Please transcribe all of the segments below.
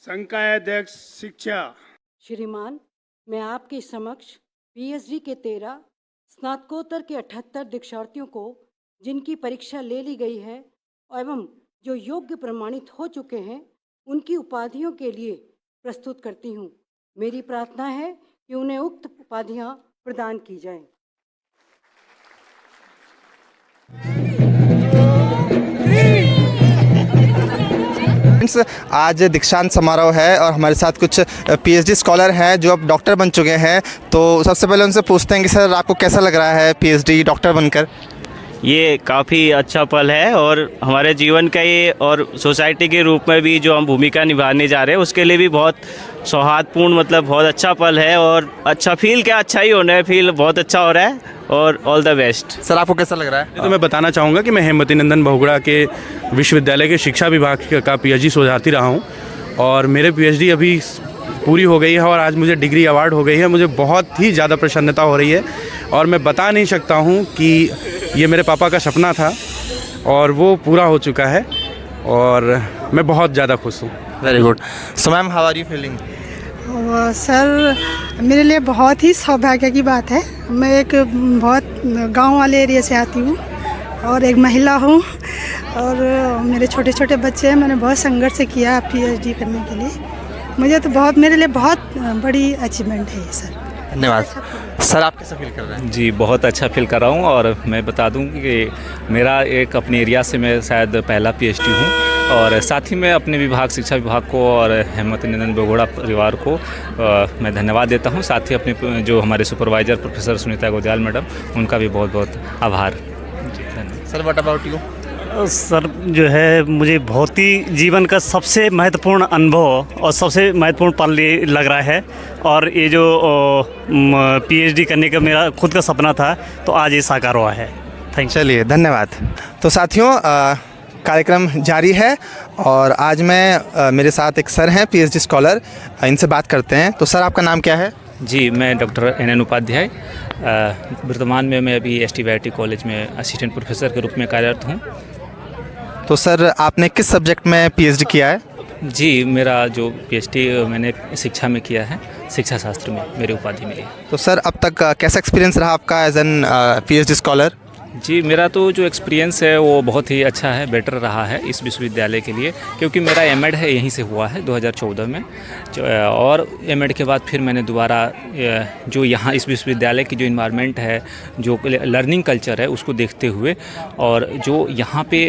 संकायाध्यक्ष शिक्षा। श्रीमान, मैं आपके समक्ष पीएचडी के 13, स्नातकोत्तर के 78 दीक्षार्थियों को जिनकी परीक्षा ले ली गई है एवं जो योग्य प्रमाणित हो चुके हैं उनकी उपाधियों के लिए प्रस्तुत करती हूँ। मेरी प्रार्थना है कि उन्हें उक्त उपाधियाँ प्रदान की जाएं। आज दीक्षांत समारोह है और हमारे साथ कुछ पीएचडी स्कॉलर हैं जो अब डॉक्टर बन चुके हैं। तो सबसे पहले उनसे पूछते हैं कि सर आपको कैसा लग रहा है पीएचडी डॉक्टर बनकर? ये काफ़ी अच्छा पल है और हमारे जीवन का ये और सोसाइटी के रूप में भी जो हम भूमिका निभाने जा रहे हैं उसके लिए भी बहुत सौहार्दपूर्ण बहुत अच्छा पल है और अच्छा फील क्या अच्छा ही होना है, फील बहुत अच्छा हो रहा है और ऑल द बेस्ट। सर आपको कैसा लग रहा है? तो मैं बताना चाहूँगा कि मैं हेमवती नंदन बहुगुणा के विश्वविद्यालय के शिक्षा विभाग का पीएचडी शोधार्थी रहा हूँ और मेरे पीएचडी अभी पूरी हो गई है और आज मुझे डिग्री अवार्ड हो गई है। मुझे बहुत ही ज़्यादा प्रसन्नता हो रही है और मैं बता नहीं सकता हूँ कि ये मेरे पापा का सपना था और वो पूरा हो चुका है और मैं बहुत ज़्यादा खुश हूँ। Very good. So ma'am, how are you feeling? Sir, मेरे लिए बहुत ही सौभाग्य की बात है। मैं एक बहुत गांव वाले एरिया से आती हूँ और एक महिला हूँ और मेरे छोटे छोटे बच्चे हैं। मैंने बहुत संघर्ष किया पीएचडी करने के लिए। मुझे तो बहुत, मेरे लिए बहुत बड़ी अचीवमेंट है ये सर। धन्यवाद। सर आप कैसा फील कर रहे हैं? जी बहुत अच्छा फील कर रहा हूँ और मैं बता दूँ कि मेरा एक अपने एरिया से मैं शायद पहला पीएचडी हूँ और साथ ही मैं अपने विभाग शिक्षा विभाग को और हेमवती नंदन बहुगुणा परिवार को मैं धन्यवाद देता हूँ। साथ ही अपने जो हमारे सुपरवाइज़र प्रोफेसर सुनीता गोदयाल मैडम, उनका भी बहुत बहुत आभार। धन्यवाद। Sir what about you? Sir जो है मुझे बहुत ही जीवन का सबसे महत्वपूर्ण अनुभव और सबसे महत्वपूर्ण पल लग रहा है और ये जो पीएचडी करने का मेरा खुद का सपना था तो आज ये साकार हुआ है। Thank you. चलिए धन्यवाद। तो साथियों कार्यक्रम जारी है और आज मैं मेरे साथ एक सर हैं पीएचडी स्कॉलर, इनसे बात करते हैं। तो सर आपका नाम क्या है? जी मैं डॉक्टर NN उपाध्याय, वर्तमान में मैं अभी STVIT कॉलेज में असिस्टेंट प्रोफेसर के रूप में कार्यरत हूँ। तो सर आपने किस सब्जेक्ट में पीएचडी किया है? जी मेरा जो पीएचडी मैंने शिक्षा में किया है, शिक्षा शास्त्र में मेरी उपाधि मिली है। तो सर अब तक कैसा एक्सपीरियंस रहा आपका एज एन पीएचडी स्कॉलर? जी मेरा तो जो एक्सपीरियंस है वो बहुत ही अच्छा है, बेटर रहा है इस विश्वविद्यालय के लिए, क्योंकि मेरा एमएड है यहीं से हुआ है 2014 में और एमएड के बाद फिर मैंने दोबारा जो यहाँ इस विश्वविद्यालय की जो इन्वायरमेंट है, जो लर्निंग कल्चर है उसको देखते हुए और जो यहाँ पे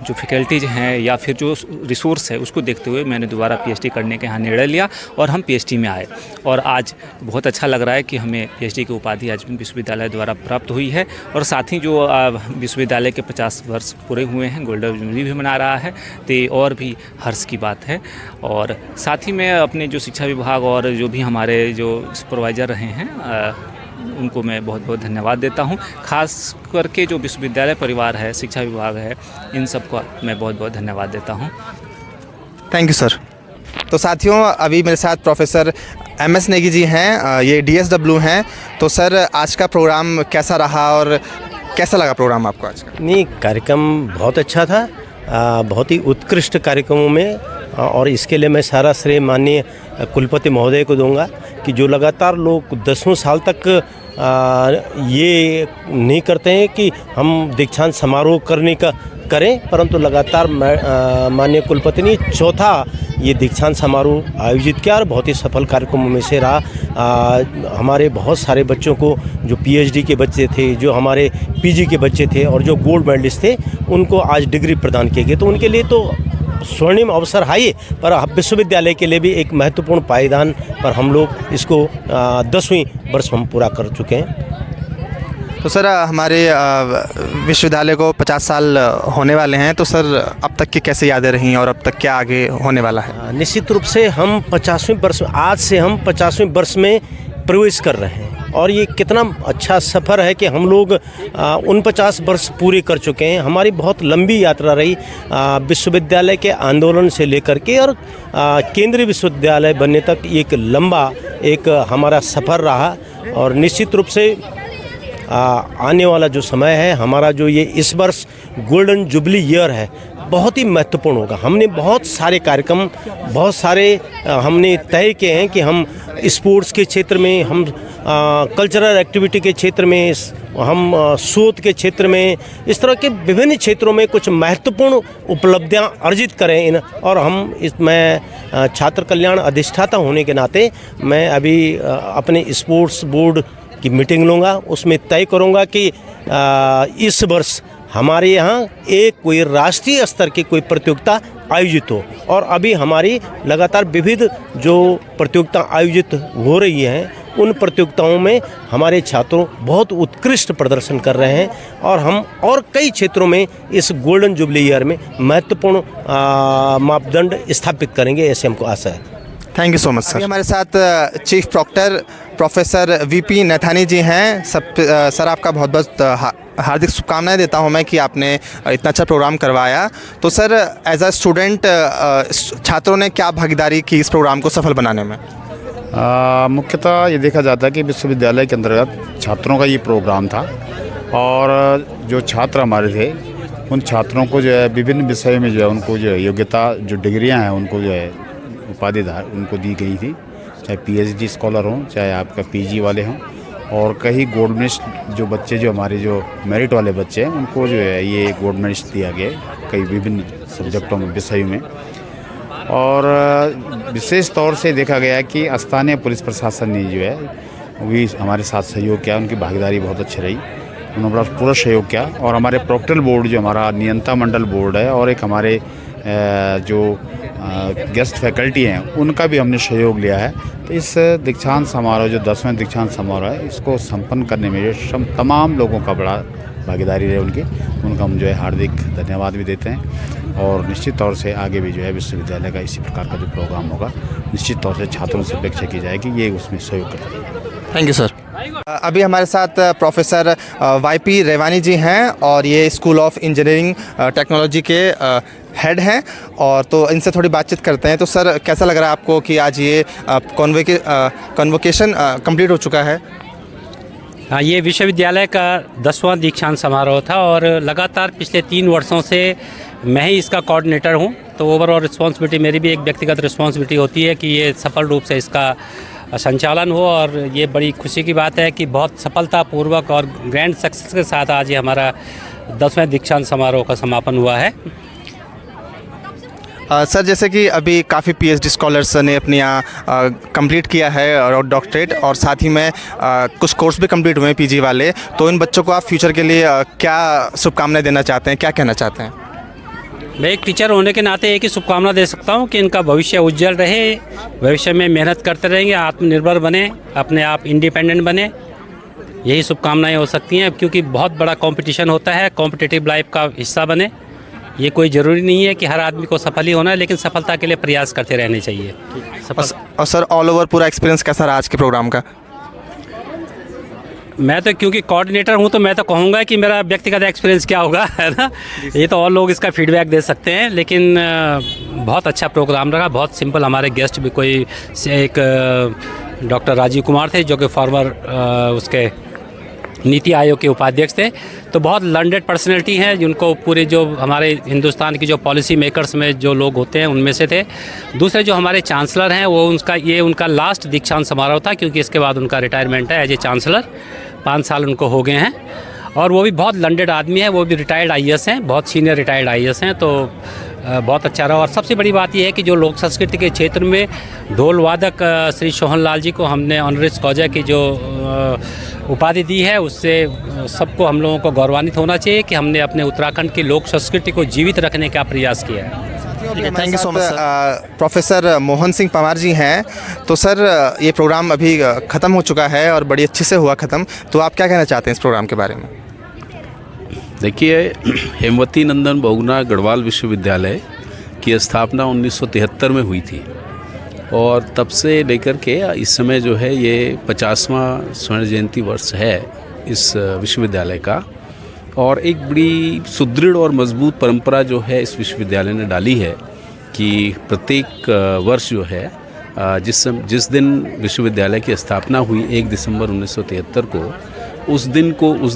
जो फैकल्टीज हैं या फिर जो रिसोर्स है उसको देखते हुए मैंने दोबारा पीएचडी करने का यहाँ निर्णय लिया और हम पीएचडी में आए और आज बहुत अच्छा लग रहा है कि हमें पीएचडी की उपाधि आज विश्वविद्यालय द्वारा प्राप्त हुई है और साथ ही जो विश्वविद्यालय के 50 वर्ष पूरे हुए हैं, गोल्डन जुबली भी मना रहा है, तो और भी हर्ष की बात है। और साथ ही मैं अपने जो शिक्षा विभाग और जो भी हमारे जो सुपरवाइज़र रहे हैं उनको मैं बहुत बहुत धन्यवाद देता हूं। खास करके जो विश्वविद्यालय परिवार है, शिक्षा विभाग है, इन सबको मैं बहुत बहुत धन्यवाद देता हूं। Thank you sir. तो साथियों अभी मेरे साथ प्रोफेसर MS नेगी जी हैं, ये DSW हैं। तो सर आज का प्रोग्राम कैसा रहा और कैसा लगा प्रोग्राम आपको आज का? नहीं, कार्यक्रम बहुत अच्छा था, बहुत ही उत्कृष्ट कार्यक्रमों में और इसके लिए मैं सारा श्रेय माननीय कुलपति महोदय को दूंगा कि जो लगातार लोग 10 साल तक ये नहीं करते हैं कि हम दीक्षांत समारोह करने का करें, परंतु लगातार माननीय कुलपति ने चौथा ये दीक्षांत समारोह आयोजित किया और बहुत ही सफल कार्यक्रमों में से रहा। हमारे बहुत सारे बच्चों को जो पीएचडी के बच्चे थे, जो हमारे पीजी के बच्चे थे और जो गोल्ड मेडलिस्ट थे, उनको आज डिग्री प्रदान किए गए। तो उनके लिए तो स्वर्णिम अवसर है ये, पर विश्वविद्यालय के लिए भी एक महत्वपूर्ण पायदान पर हम लोग इसको 10वीं वर्ष हम पूरा कर चुके हैं। तो सर हमारे विश्वविद्यालय को 50 साल होने वाले हैं, तो सर अब तक की कैसे यादें रहीं और अब तक क्या आगे होने वाला है? निश्चित रूप से हम 50वें वर्ष, आज से हम 50वें वर्ष में प्रवेश कर रहे हैं और ये कितना अच्छा सफ़र है कि हम लोग 49 वर्ष पूरे कर चुके हैं। हमारी बहुत लंबी यात्रा रही विश्वविद्यालय के आंदोलन से लेकर के और केंद्रीय विश्वविद्यालय बनने तक एक लंबा एक हमारा सफ़र रहा और निश्चित रूप से आने वाला जो समय है, हमारा जो ये इस वर्ष गोल्डन जुबली ईयर है, बहुत ही महत्वपूर्ण होगा। हमने बहुत सारे कार्यक्रम, बहुत सारे हमने तय किए हैं कि हम स्पोर्ट्स के क्षेत्र में, हम कल्चरल एक्टिविटी के क्षेत्र में, हम शोध के क्षेत्र में, इस तरह के विभिन्न क्षेत्रों में कुछ महत्वपूर्ण उपलब्धियां अर्जित करें। और हम मैं छात्र कल्याण अधिष्ठाता होने के नाते मैं अभी अपने स्पोर्ट्स बोर्ड की मीटिंग लूँगा, उसमें तय करूँगा कि इस वर्ष हमारे यहाँ एक कोई राष्ट्रीय स्तर की कोई प्रतियोगिता आयोजित हो। और अभी हमारी लगातार विविध जो प्रतियोगिता आयोजित हो रही हैं, उन प्रतियोगिताओं में हमारे छात्रों बहुत उत्कृष्ट प्रदर्शन कर रहे हैं और हम और कई क्षेत्रों में इस गोल्डन जुबली ईयर में महत्वपूर्ण मापदंड स्थापित करेंगे, ऐसे हमको आशा है। Thank you so much sir. हमारे साथ chief proctor professor VP Naithani ji हैं। सर आपका बहुत बहुत हार्दिक शुभकामनाएं देता हूं मैं कि आपने इतना अच्छा प्रोग्राम करवाया। तो सर एज अ स्टूडेंट छात्रों ने क्या भागीदारी की इस प्रोग्राम को सफल बनाने में? मुख्यतः ये देखा जाता है कि विश्वविद्यालय के अंतर्गत छात्रों का ये प्रोग्राम था और जो छात्र हमारे थे उन छात्रों को जो है विभिन्न विषयों में जो है उनको जो है योग्यता, जो डिग्रियां हैं उनको जो है उपाधि उनको दी गई थी, चाहे पीएचडी स्कॉलर हों, चाहे आपका पीजी वाले हों। और कई गोल्ड मेडलिस्ट जो बच्चे, जो हमारे जो मेरिट वाले बच्चे हैं, उनको जो है ये गोल्ड मेडलिस्ट दिया गया है कई विभिन्न सब्जेक्टों में, विषयों में। और विशेष तौर से देखा गया कि स्थानीय पुलिस प्रशासन ने जो है वो भी हमारे साथ सहयोग किया, उनकी भागीदारी बहुत अच्छी रही, उन्होंने पूरा सहयोग किया। और हमारे प्रोक्टल बोर्ड जो हमारा नियंता मंडल बोर्ड है और एक हमारे जो गेस्ट फैकल्टी हैं उनका भी हमने सहयोग लिया है। तो इस दीक्षांत समारोह, जो 10वें दीक्षांत समारोह है, इसको संपन्न करने में जो तमाम लोगों का बड़ा भागीदारी रहे उनका हम जो है हार्दिक धन्यवाद भी देते हैं। और निश्चित तौर से आगे भी जो है विश्वविद्यालय का इसी प्रकार का जो प्रोग्राम होगा, निश्चित तौर से छात्रों से अपेक्षा की जाएगी ये उसमें सहयोग करें। Thank you sir. अभी हमारे साथ प्रोफेसर वाईपी रेवानी जी हैं और ये स्कूल ऑफ इंजीनियरिंग टेक्नोलॉजी के हेड हैं, और तो इनसे थोड़ी बातचीत करते हैं। तो सर कैसा लग रहा है आपको कि आज ये कॉन्वोकेशन कंप्लीट हो चुका है? हाँ, ये विश्वविद्यालय का 10वां दीक्षांत समारोह था और लगातार पिछले 3 वर्षों से मैं ही इसका कोऑर्डिनेटर हूँ। तो ओवरऑल रिस्पॉन्सिबिलिटी मेरी भी एक व्यक्तिगत रिस्पॉन्सिबिलिटी होती है कि ये सफल रूप से इसका संचालन हो। और ये बड़ी खुशी की बात है कि बहुत सफलतापूर्वक और ग्रैंड सक्सेस के साथ आज ये हमारा 10वें दीक्षांत समारोह का समापन हुआ है। सर जैसे कि अभी काफ़ी पीएचडी स्कॉलर्स ने अपने यहाँ कंप्लीट किया है और डॉक्टरेट, और साथ ही में कुछ कोर्स भी कंप्लीट हुए हैं पीजी वाले, तो इन बच्चों को आप फ्यूचर के लिए क्या शुभकामनाएं देना चाहते हैं, क्या कहना चाहते हैं? मैं एक टीचर होने के नाते एक ही शुभकामना दे सकता हूँ कि इनका भविष्य उज्जवल रहे, भविष्य में मेहनत करते रहेंगे, आत्मनिर्भर बने, अपने आप इंडिपेंडेंट बने, यही शुभकामनाएं हो सकती हैं। क्योंकि बहुत बड़ा कंपटीशन होता है, कॉम्पिटिटिव लाइफ का हिस्सा बने। ये कोई ज़रूरी नहीं है कि हर आदमी को सफल ही होना है, लेकिन सफलता के लिए प्रयास करते रहने चाहिए। और सर ऑल ओवर पूरा एक्सपीरियंस कैसा रहा आज के प्रोग्राम का? मैं तो क्योंकि कोऑर्डिनेटर हूँ तो मैं तो कहूँगा कि मेरा व्यक्तिगत एक्सपीरियंस क्या होगा, है ना, ये तो और लोग इसका फीडबैक दे सकते हैं। लेकिन बहुत अच्छा प्रोग्राम रहा, बहुत सिंपल। हमारे गेस्ट भी कोई एक डॉक्टर राजीव कुमार थे जो कि फॉर्मर उसके नीति आयोग के उपाध्यक्ष थे, तो बहुत लर्नड पर्सनैलिटी हैं जिनको पूरे जो हमारे हिंदुस्तान की जो पॉलिसी मेकर्स में जो लोग होते हैं उनमें से थे। दूसरे जो हमारे चांसलर हैं वो उनका लास्ट दीक्षांत समारोह था, क्योंकि इसके बाद उनका रिटायरमेंट है एज ए चांसलर, 5 साल उनको हो गए हैं। और वो भी बहुत लर्नड आदमी है, वो भी रिटायर्ड आईएएस हैं, बहुत सीनियर रिटायर्ड आईएएस हैं। तो बहुत अच्छा रहा। और सबसे बड़ी बात यह है कि जो लोक संस्कृति के क्षेत्र में ढोल वादक श्री सोहन लाल जी को हमने ऑनरिस कॉजा की जो उपाधि दी है, उससे सबको हम लोगों को गौरवान्वित होना चाहिए कि हमने अपने उत्तराखंड की लोक संस्कृति को जीवित रखने का प्रयास किया है। Thank you so much. Professor Mohan Singh Panwar ji हैं। तो सर ये प्रोग्राम अभी ख़त्म हो चुका है और बड़ी अच्छे से हुआ ख़त्म, तो आप क्या कहना चाहते हैं इस प्रोग्राम के बारे में? देखिए, हेमवती नंदन बहुगुणा गढ़वाल विश्वविद्यालय की स्थापना 1973 में हुई थी और तब से लेकर के इस समय जो है ये 50वां स्वर्ण जयंती वर्ष है इस विश्वविद्यालय का। और एक बड़ी सुदृढ़ और मजबूत परंपरा जो है इस विश्वविद्यालय ने डाली है कि प्रत्येक वर्ष जो है जिस दिन विश्वविद्यालय की स्थापना हुई 1 दिसंबर 1973 को, उस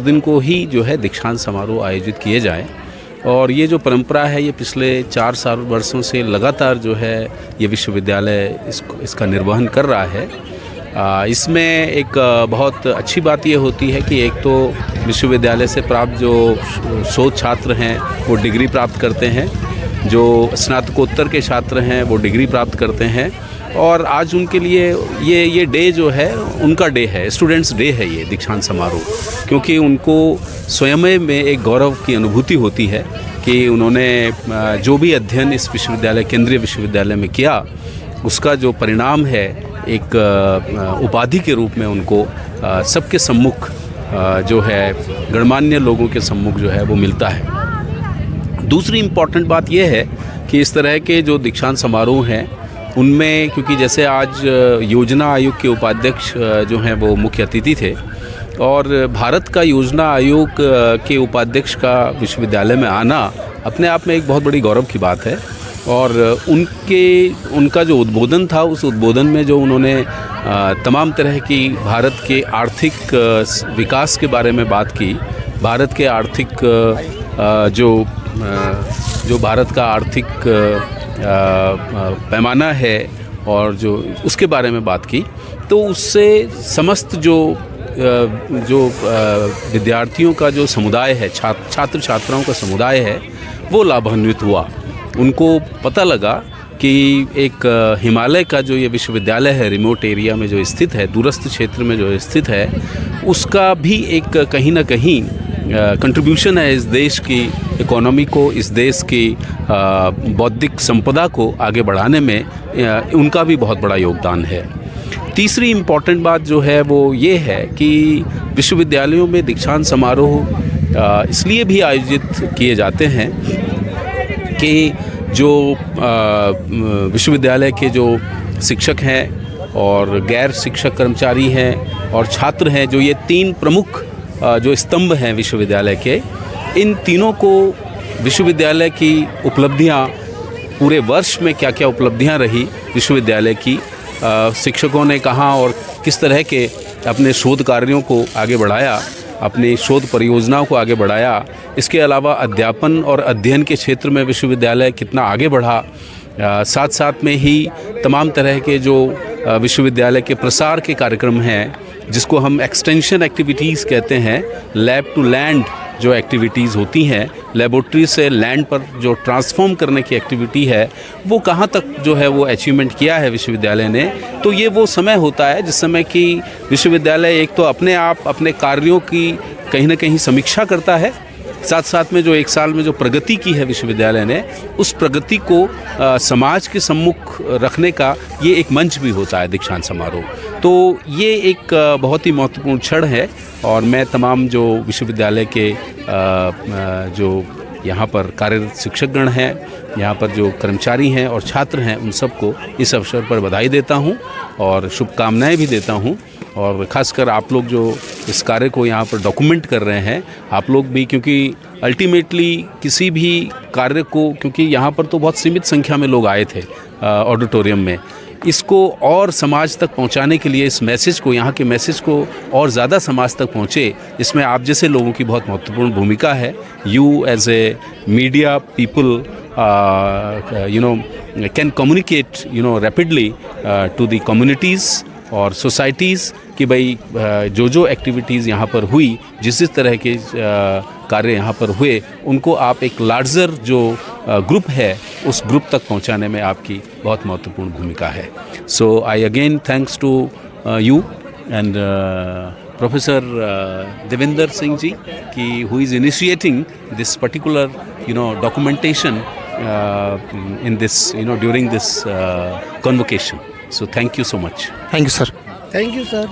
दिन को ही जो है दीक्षांत समारोह आयोजित किए जाएं। और ये जो परंपरा है ये पिछले 4 वर्षों से लगातार जो है ये विश्वविद्यालय इसका निर्वहन कर रहा है। इसमें एक बहुत अच्छी बात ये होती है कि एक तो विश्वविद्यालय से प्राप्त जो शोध छात्र हैं वो डिग्री प्राप्त करते हैं, जो स्नातकोत्तर के छात्र हैं वो डिग्री प्राप्त करते हैं, और आज उनके लिए ये डे जो है उनका डे है, स्टूडेंट्स डे है ये दीक्षांत समारोह, क्योंकि उनको स्वयं में एक गौरव की अनुभूति होती है कि उन्होंने जो भी अध्ययन इस विश्वविद्यालय केंद्रीय विश्वविद्यालय में किया उसका जो परिणाम है एक उपाधि के रूप में उनको सबके सम्मुख जो है गणमान्य लोगों के सम्मुख जो है वो मिलता है। दूसरी इम्पॉर्टेंट बात यह है कि इस तरह के जो दीक्षांत समारोह हैं उनमें, क्योंकि जैसे आज योजना आयोग के उपाध्यक्ष जो हैं वो मुख्य अतिथि थे, और भारत का योजना आयोग के उपाध्यक्ष का विश्वविद्यालय में आना अपने आप में एक बहुत बड़ी गौरव की बात है। और उनका जो उद्बोधन था उस उद्बोधन में जो उन्होंने तमाम तरह की भारत के आर्थिक विकास के बारे में बात की, भारत के आर्थिक जो भारत का आर्थिक पैमाना है और जो उसके बारे में बात की, तो उससे समस्त जो विद्यार्थियों का जो समुदाय है, छात्र छात्राओं का समुदाय है, वो लाभान्वित हुआ। उनको पता लगा कि एक हिमालय का जो ये विश्वविद्यालय है रिमोट एरिया में जो स्थित है, दूरस्थ क्षेत्र में जो स्थित है, उसका भी एक कहीं ना कहीं कंट्रीब्यूशन है इस देश की इकोनॉमी को, इस देश की बौद्धिक संपदा को आगे बढ़ाने में उनका भी बहुत बड़ा योगदान है। तीसरी इम्पॉर्टेंट बात जो है वो ये है कि विश्वविद्यालयों में दीक्षांत समारोह इसलिए भी आयोजित किए जाते हैं कि जो विश्वविद्यालय के जो शिक्षक हैं और गैर शिक्षक कर्मचारी हैं और छात्र हैं, जो ये 3 प्रमुख जो स्तंभ हैं विश्वविद्यालय के, इन तीनों को विश्वविद्यालय की उपलब्धियां, पूरे वर्ष में क्या क्या उपलब्धियां रही विश्वविद्यालय की, शिक्षकों ने कहाँ और किस तरह के अपने शोध कार्यों को आगे बढ़ाया, अपनी शोध परियोजनाओं को आगे बढ़ाया, इसके अलावा अध्यापन और अध्ययन के क्षेत्र में विश्वविद्यालय कितना आगे बढ़ा, साथ साथ में ही तमाम तरह के जो विश्वविद्यालय के प्रसार के कार्यक्रम हैं, जिसको हम एक्सटेंशन एक्टिविटीज़ कहते हैं, लैब टू लैंड जो एक्टिविटीज़ होती हैं, लेबोरेटरी से लैंड पर जो ट्रांसफॉर्म करने की एक्टिविटी है, वो कहाँ तक जो है वो अचीवमेंट किया है विश्वविद्यालय ने। तो ये वो समय होता है जिस समय कि विश्वविद्यालय एक तो अपने आप अपने कार्यों की कहीं ना कहीं समीक्षा करता है, साथ साथ में जो 1 साल में जो प्रगति की है विश्वविद्यालय ने, उस प्रगति को समाज के सम्मुख रखने का ये एक मंच भी होता है दीक्षांत समारोह। तो ये एक बहुत ही महत्वपूर्ण क्षण है, और मैं तमाम जो विश्वविद्यालय के जो यहाँ पर कार्यरत शिक्षकगण हैं, यहाँ पर जो कर्मचारी हैं और छात्र हैं, उन सबको इस अवसर पर बधाई देता हूँ और शुभकामनाएं भी देता हूँ। और ख़ासकर आप लोग जो इस कार्य को यहाँ पर डॉक्यूमेंट कर रहे हैं, आप लोग भी, क्योंकि अल्टीमेटली किसी भी कार्य को, क्योंकि यहाँ पर तो बहुत सीमित संख्या में लोग आए थे ऑडिटोरियम में, इसको और समाज तक पहुंचाने के लिए, इस मैसेज को, यहाँ के मैसेज को और ज़्यादा समाज तक पहुंचे, इसमें आप जैसे लोगों की बहुत महत्वपूर्ण भूमिका है। You as a media people can communicate rapidly to the communities और सोसाइटीज़ कि भाई जो एक्टिविटीज़ यहाँ पर हुई, जिस तरह के कार्य यहाँ पर हुए, उनको आप एक लार्जर जो ग्रुप है उस ग्रुप तक पहुँचाने में आपकी बहुत महत्वपूर्ण भूमिका है। So I again thanks to you and professor Devendra Singh ji की who is initiating this particular documentation in this during this convocation. So thank you so much. Thank you, sir. Thank you, sir.